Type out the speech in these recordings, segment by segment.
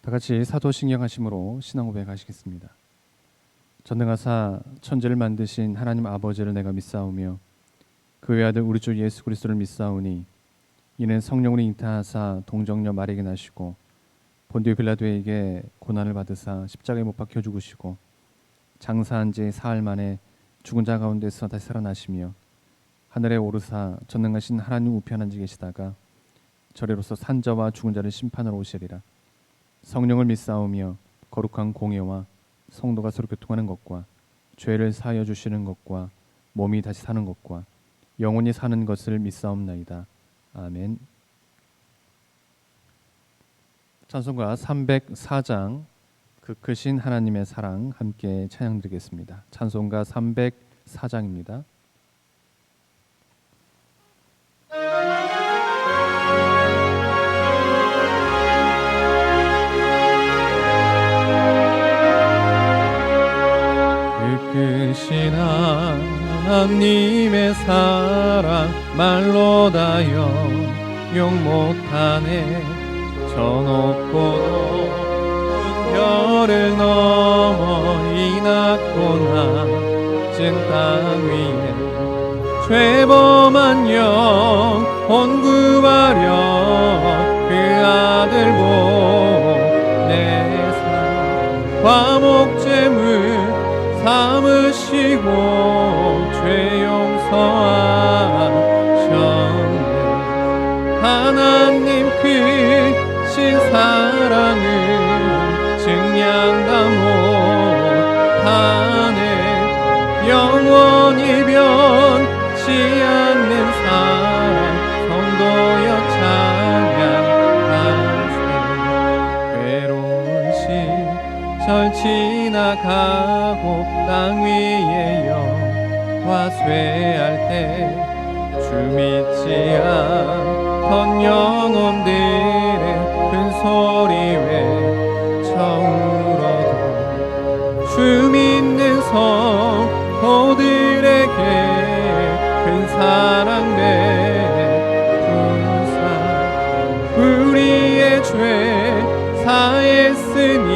다 같이 사도신경하심으로 신앙 고백 하시겠습니다. 전능하사 천지를 만드신 하나님 아버지를 내가 믿사오며 그 외아들 우리 주 예수 그리스도를 믿사오니 이는 성령으로 잉태하사 동정녀 마리아에게 나시고 본디오 빌라도에게 고난을 받으사 십자가에 못 박혀 죽으시고 장사한 지 사흘 만에 죽은 자 가운데서 다시 살아나시며 하늘에 오르사 전능하신 하나님 우편 앉아 계시다가 저리로서 산자와 죽은 자를 심판하러 오시리라. 성령을 믿사오며 거룩한 공예와 성도가 서로 교통하는 것과 죄를 사하여 주시는 것과 몸이 다시 사는 것과 영원히 사는 것을 믿사옵나이다. 아멘. 찬송가 304장 그 크신 하나님의 사랑 함께 찬양드리겠습니다. 찬송가 304장입니다. 크신 하나님의 사랑 말로 다 영용 못하네. 저 높고 높은 별을 넘어 이 낮고 낮은 땅 위에 죄범한 영혼 구하려 그 아들 보내사 화목제물 삼으시고 죄 용서하셨네. 하나님 크신 사랑을 증량다 못하네. 영원히 변치 않는 사랑 성도여 찬양하세. 괴로운 시절 지나가고 땅 위에 영화 쇠할 때 주 믿지 않던 영혼들의 큰 소리 외쳐울어도 주 믿는 성도들에게 큰 사랑 베푸사 우리의 죄 사했으니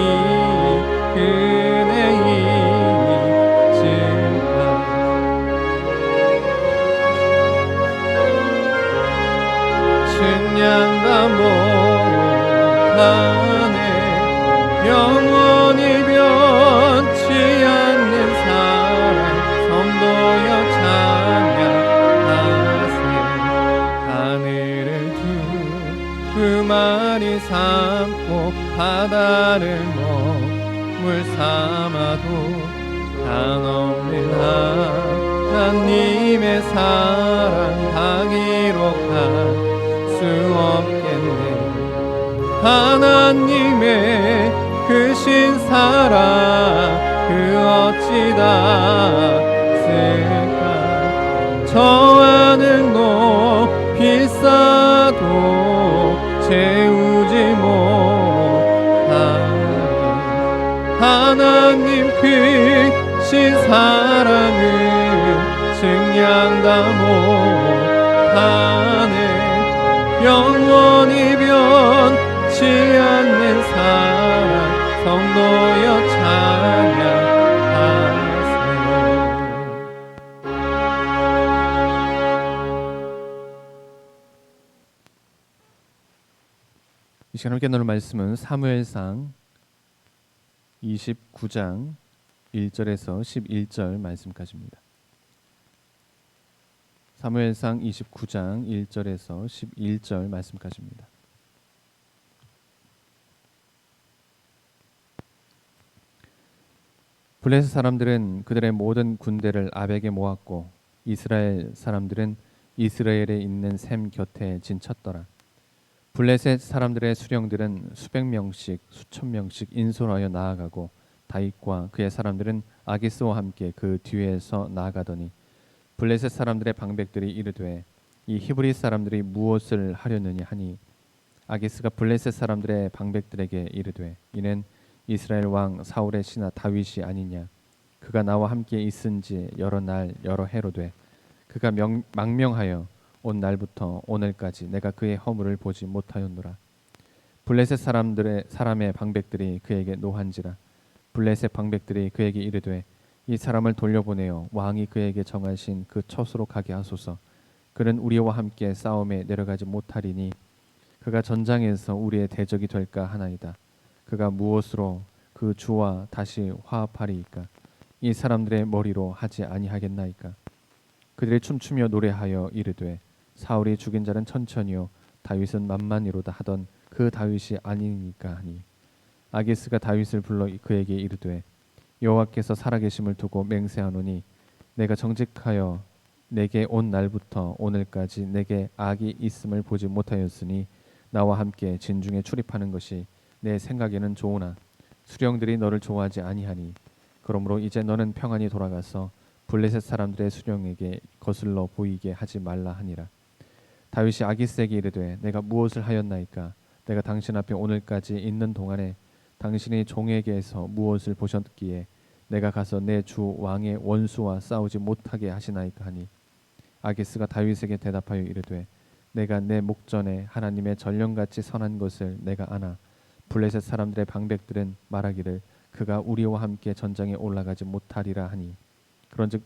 증량다 못하네. 영원히 변치 않는 사랑 성도여 찬양하세. 하늘을 두 마리 삼고 바다를 먹물 삼아도 한없는 하나님의 사랑 다 기록할 수 없겠네. 하나님의 크신 사랑 그 어찌 닿을까. 저 하늘 높이 쌓아도 채우지 못하네. 하나님 크신 사랑을 증량다 못하네. 영원히 변치 않는 사랑 성도여 찬양하세. 이 시간 함께 나눌 말씀은 사무엘상 29장 1절에서 11절 말씀까지입니다. 사무엘상 29장 1절에서 11절 말씀까지입니다. 블레셋 사람들은 그들의 모든 군대를 아벡에 모았고 이스라엘 사람들은 이스라엘에 있는 셈 곁에 진쳤더라. 블레셋 사람들의 수령들은 수백 명씩 수천 명씩 인솔하여 나아가고 다윗과 그의 사람들은 아기스와 함께 그 뒤에서 나아가더니 블레셋 사람들의 방백들이 이르되 이 히브리 사람들이 무엇을 하려느냐 하니 아기스가 블레셋 사람들의 방백들에게 이르되 이는 이스라엘 왕 사울의 신하 다윗이 아니냐. 그가 나와 함께 있은지 여러 날 여러 해로 돼 그가 망명하여 온 날부터 오늘까지 내가 그의 허물을 보지 못하였노라. 블레셋 사람의 방백들이 그에게 노한지라. 블레셋 방백들이 그에게 이르되 이 사람을 돌려보내어 왕이 그에게 정하신 그 처소로 가게 하소서. 그는 우리와 함께 싸움에 내려가지 못하리니 그가 전장에서 우리의 대적이 될까 하나이다. 그가 무엇으로 그 주와 다시 화합하리이까? 이 사람들의 머리로 하지 아니하겠나이까? 그들이 춤추며 노래하여 이르되 사울이 죽인 자는 천천히요 다윗은 만만이로다 하던 그 다윗이 아니니까 하니 아기스가 다윗을 불러 그에게 이르되 여호와께서 살아계심을 두고 맹세하노니 내가 정직하여 내게 온 날부터 오늘까지 내게 악이 있음을 보지 못하였으니 나와 함께 진중에 출입하는 것이 내 생각에는 좋으나 수령들이 너를 좋아하지 아니하니 그러므로 이제 너는 평안히 돌아가서 블레셋 사람들의 수령에게 거슬러 보이게 하지 말라 하니라. 다윗이 아기스에게 이르되 내가 무엇을 하였나이까? 내가 당신 앞에 오늘까지 있는 동안에 당신이 종에게서 무엇을 보셨기에 내가 가서 내 주 왕의 원수와 싸우지 못하게 하시나이까 하니 아기스가 다윗에게 대답하여 이르되 내가 내 목전에 하나님의 전령같이 선한 것을 내가 아나 블레셋 사람들의 방백들은 말하기를 그가 우리와 함께 전장에 올라가지 못하리라 하니 그런즉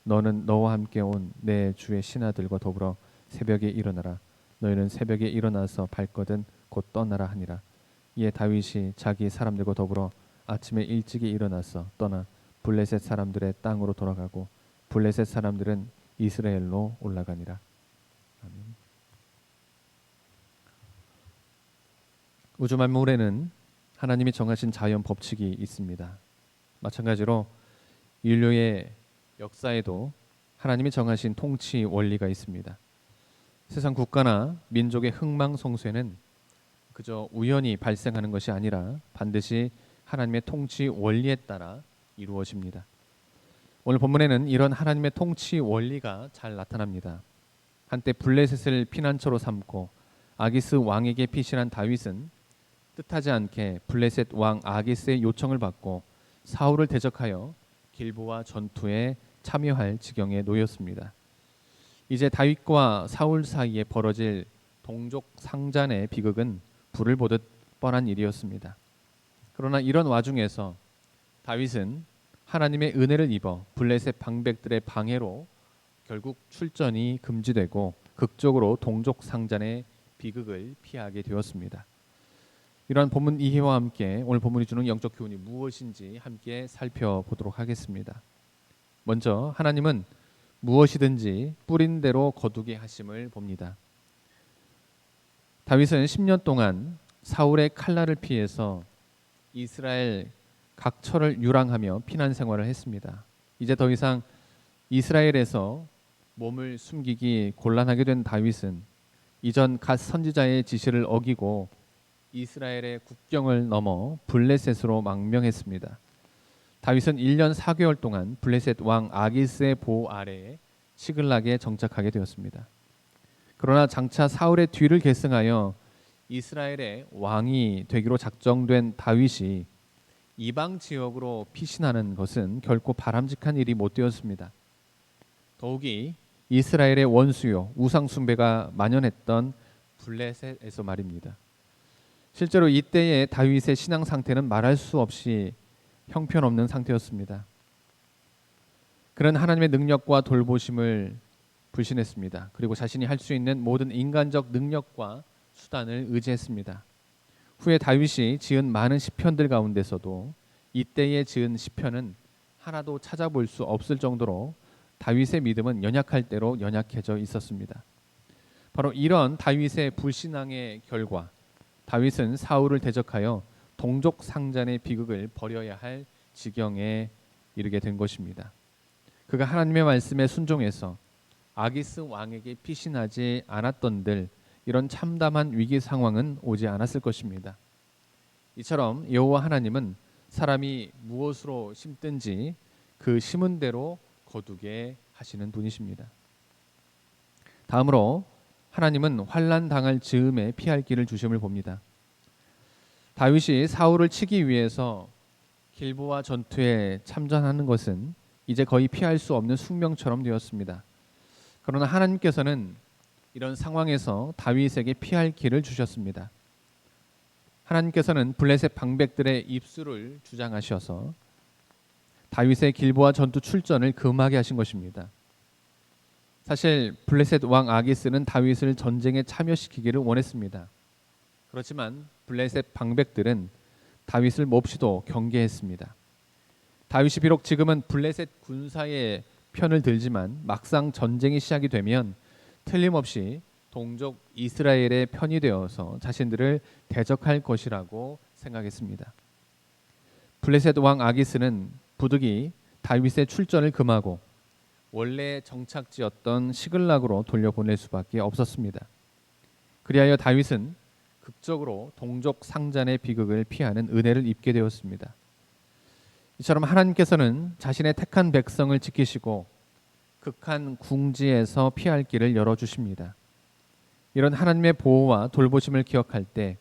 너는 너와 함께 온 내 주의 신하들과 더불어 새벽에 일어나라. 너희는 새벽에 일어나서 발거든 곧 떠나라 하니라. 이에 다윗이 자기 사람들과 더불어 아침에 일찍이 일어나서 떠나 블레셋 사람들의 땅으로 돌아가고 블레셋 사람들은 이스라엘로 올라가니라. 아멘. 우주 만물에는 하나님이 정하신 자연 법칙이 있습니다. 마찬가지로 인류의 역사에도 하나님이 정하신 통치 원리가 있습니다. 세상 국가나 민족의 흥망성쇠는 그저 우연히 발생하는 것이 아니라 반드시 하나님의 통치 원리에 따라 이루어집니다. 오늘 본문에는 이런 하나님의 통치 원리가 잘 나타납니다. 한때 블레셋을 피난처로 삼고 아기스 왕에게 피신한 다윗은 뜻하지 않게 블레셋 왕 아기스의 요청을 받고 사울을 대적하여 길보아 전투에 참여할 지경에 놓였습니다. 이제 다윗과 사울 사이에 벌어질 동족 상잔의 비극은 불을 보듯 뻔한 일이었습니다. 그러나 이런 와중에서 다윗은 하나님의 은혜를 입어 블레셋 방백들의 방해로 결국 출전이 금지되고 극적으로 동족 상잔의 비극을 피하게 되었습니다. 이러한 본문 이해와 함께 오늘 본문이 주는 영적 교훈이 무엇인지 함께 살펴보도록 하겠습니다. 먼저 하나님은 무엇이든지 뿌린 대로 거두게 하심을 봅니다. 다윗은 10년 동안 사울의 칼날을 피해서 이스라엘 각처를 유랑하며 피난 생활을 했습니다. 이제 더 이상 이스라엘에서 몸을 숨기기 곤란하게 된 다윗은 이전 갓 선지자의 지시를 어기고 이스라엘의 국경을 넘어 블레셋으로 망명했습니다. 다윗은 1년 4개월 동안 블레셋 왕 아기스의 보호 아래에 시글락에 정착하게 되었습니다. 그러나 장차 사울의 뒤를 계승하여 이스라엘의 왕이 되기로 작정된 다윗이 이방 지역으로 피신하는 것은 결코 바람직한 일이 못 되었습니다. 더욱이 이스라엘의 원수요 우상 숭배가 만연했던 블레셋에서 말입니다. 실제로 이때의 다윗의 신앙 상태는 말할 수 없이 형편없는 상태였습니다. 그는 하나님의 능력과 돌보심을 불신했습니다. 그리고 자신이 할 수 있는 모든 인간적 능력과 수단을 의지했습니다. 후에 다윗이 지은 많은 시편들 가운데서도 이때에 지은 시편은 하나도 찾아볼 수 없을 정도로 다윗의 믿음은 연약할 대로 연약해져 있었습니다. 바로 이런 다윗의 불신앙의 결과 다윗은 사울을 대적하여 동족 상잔의 비극을 벌여야 할 지경에 이르게 된 것입니다. 그가 하나님의 말씀에 순종해서 아기스 왕에게 피신하지 않았던들 이런 참담한 위기 상황은 오지 않았을 것입니다. 이처럼 여호와 하나님은 사람이 무엇으로 심든지 그 심은 대로 거두게 하시는 분이십니다. 다음으로 하나님은 환난 당할 즈음에 피할 길을 주심을 봅니다. 다윗이 사울을 치기 위해서 길보아 전투에 참전하는 것은 이제 거의 피할 수 없는 숙명처럼 되었습니다. 그러나 하나님께서는 이런 상황에서 다윗에게 피할 길을 주셨습니다. 하나님께서는 블레셋 방백들의 입술을 주장하셔서 다윗의 길보아 전투 출전을 금하게 하신 것입니다. 사실 블레셋 왕 아기스는 다윗을 전쟁에 참여시키기를 원했습니다. 그렇지만 블레셋 방백들은 다윗을 몹시도 경계했습니다. 다윗이 비록 지금은 블레셋 군사의 편을 들지만 막상 전쟁이 시작이 되면 틀림없이 동족 이스라엘의 편이 되어서 자신들을 대적할 것이라고 생각했습니다. 블레셋 왕 아기스는 부득이 다윗의 출전을 금하고 원래 정착지였던 시글락으로 돌려보낼 수밖에 없었습니다. 그리하여 다윗은 극적으로 동족 상잔의 비극을 피하는 은혜를 입게 되었습니다. 이처럼 하나님께서는 자신의 택한 백성을 지키시고 극한 궁지에서 피할 길을 열어주십니다. 이런 하나님의 보호와 돌보심을 기억할 때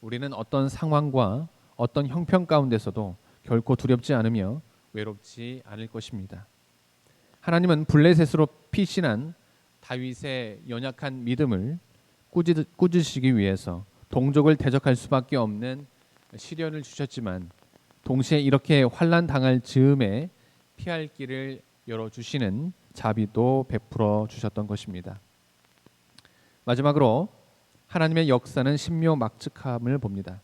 우리는 어떤 상황과 어떤 형편 가운데서도 결코 두렵지 않으며 외롭지 않을 것입니다. 하나님은 블레셋으로 피신한 다윗의 연약한 믿음을 꾸짖으시기 위해서 동족을 대적할 수밖에 없는 시련을 주셨지만 동시에 이렇게 환난 당할 즈음에 피할 길을 열어주시는 자비도 베풀어 주셨던 것입니다. 마지막으로 하나님의 역사는 신묘막측함을 봅니다.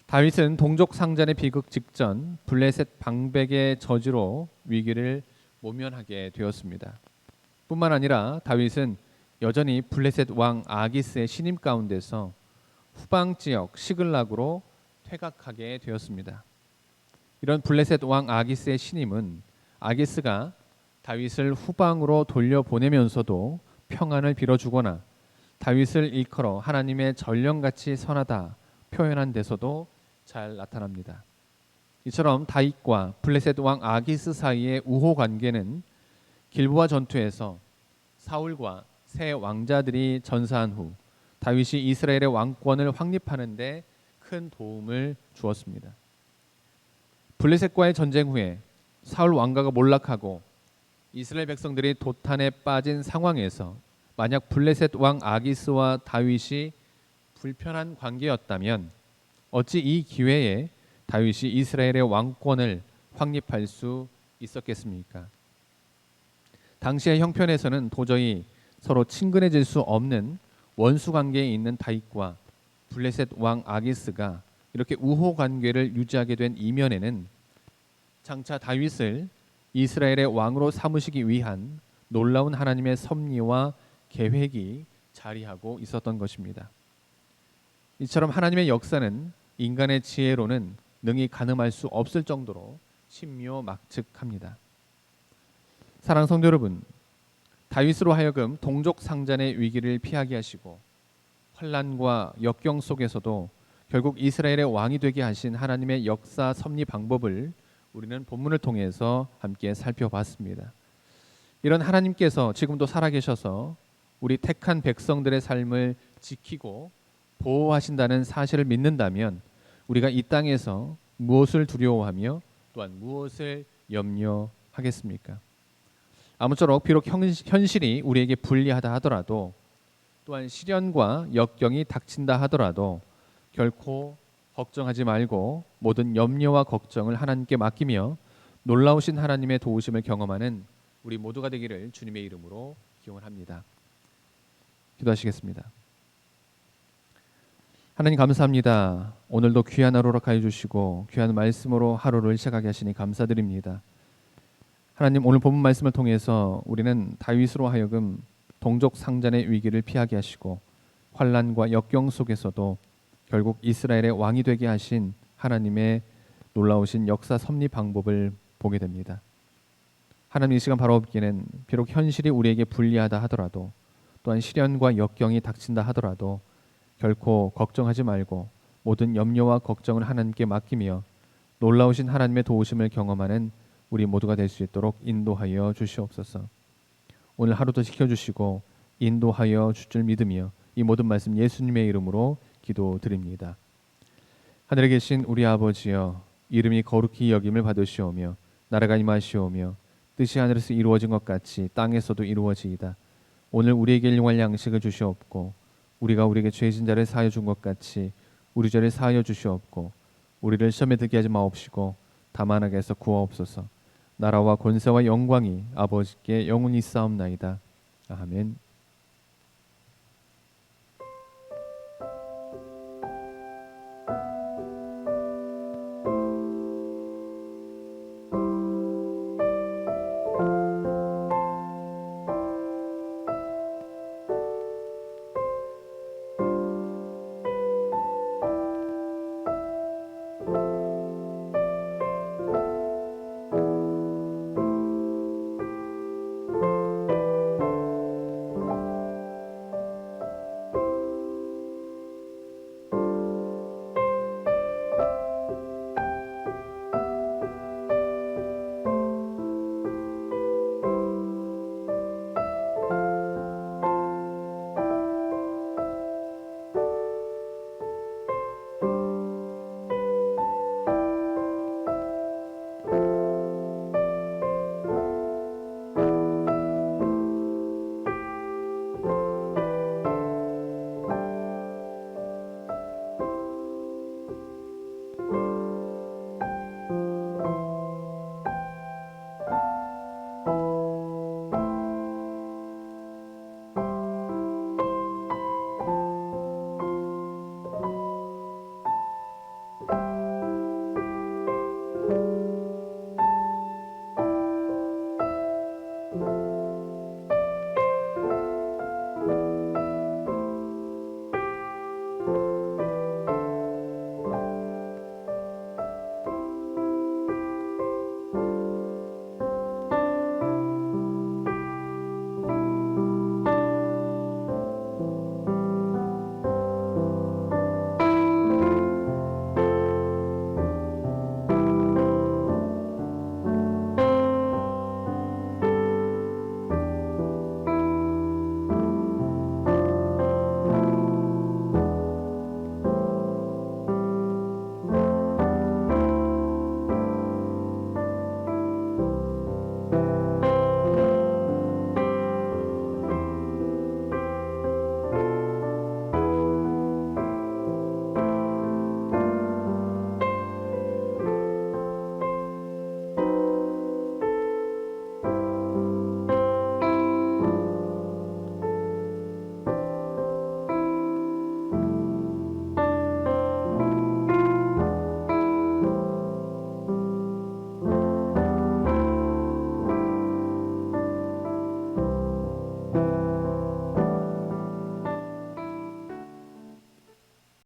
다윗은 동족 상잔의 비극 직전 블레셋 방백의 저주로 위기를 모면하게 되었습니다. 뿐만 아니라 다윗은 여전히 블레셋 왕 아기스의 신임 가운데서 후방 지역 시글락으로 퇴각하게 되었습니다. 이런 블레셋 왕 아기스의 신임은 아기스가 다윗을 후방으로 돌려보내면서도 평안을 빌어주거나 다윗을 일컬어 하나님의 전령같이 선하다 표현한 데서도 잘 나타납니다. 이처럼 다윗과 블레셋 왕 아기스 사이의 우호 관계는 길보아 전투에서 사울과 세 왕자들이 전사한 후 다윗이 이스라엘의 왕권을 확립하는 데 큰 도움을 주었습니다. 블레셋과의 전쟁 후에 사울 왕가가 몰락하고 이스라엘 백성들이 도탄에 빠진 상황에서 만약 블레셋 왕 아기스와 다윗이 불편한 관계였다면 어찌 이 기회에 다윗이 이스라엘의 왕권을 확립할 수 있었겠습니까? 당시의 형편에서는 도저히 서로 친근해질 수 없는 원수 관계에 있는 다윗과 블레셋 왕 아기스가 이렇게 우호 관계를 유지하게 된 이면에는 장차 다윗을 이스라엘의 왕으로 삼으시기 위한 놀라운 하나님의 섭리와 계획이 자리하고 있었던 것입니다. 이처럼 하나님의 역사는 인간의 지혜로는 능히 가늠할 수 없을 정도로 신묘막측합니다. 사랑하는 성도 여러분, 다윗으로 하여금 동족 상잔의 위기를 피하게 하시고 환난과 역경 속에서도 결국 이스라엘의 왕이 되게 하신 하나님의 역사 섭리 방법을 우리는 본문을 통해서 함께 살펴봤습니다. 이런 하나님께서 지금도 살아계셔서 우리 택한 백성들의 삶을 지키고 보호하신다는 사실을 믿는다면 우리가 이 땅에서 무엇을 두려워하며 또한 무엇을 염려하겠습니까? 아무쪼록 비록 현실이 우리에게 불리하다 하더라도 또한 시련과 역경이 닥친다 하더라도 결코 걱정하지 말고 모든 염려와 걱정을 하나님께 맡기며 놀라우신 하나님의 도우심을 경험하는 우리 모두가 되기를 주님의 이름으로 기원합니다. 기도하시겠습니다. 하나님 감사합니다. 오늘도 귀한 하루 허락하여 주시고 귀한 말씀으로 하루를 시작하게 하시니 감사드립니다. 하나님 오늘 본문 말씀을 통해서 우리는 다윗으로 하여금 동족 상잔의 위기를 피하게 하시고 환난과 역경 속에서도 결국 이스라엘의 왕이 되게 하신 하나님의 놀라우신 역사 섭리 방법을 보게 됩니다. 하나님 이 시간 바라보기에는 비록 현실이 우리에게 불리하다 하더라도 또한 시련과 역경이 닥친다 하더라도 결코 걱정하지 말고 모든 염려와 걱정을 하나님께 맡기며 놀라우신 하나님의 도우심을 경험하는 우리 모두가 될 수 있도록 인도하여 주시옵소서. 오늘 하루도 지켜주시고 인도하여 줄 줄 믿으며 이 모든 말씀 예수님의 이름으로 기도드립니다. 하늘에 계신 우리 아버지여, 이름이 거룩히 여김을 받으시오며 나라가 임하시오며 뜻이 하늘에서 이루어진 것 같이 땅에서도 이루어지이다. 오늘 우리에게 일용할 양식을 주시옵고 우리가 우리에게 죄진 자를 사하여 준 것 같이 우리 죄를 사하여 주시옵고 우리를 시험에 들게 하지 마옵시고 다만 악에서 구하옵소서. 나라와 권세와 영광이 아버지께 영원히 있사옵나이다. 아멘.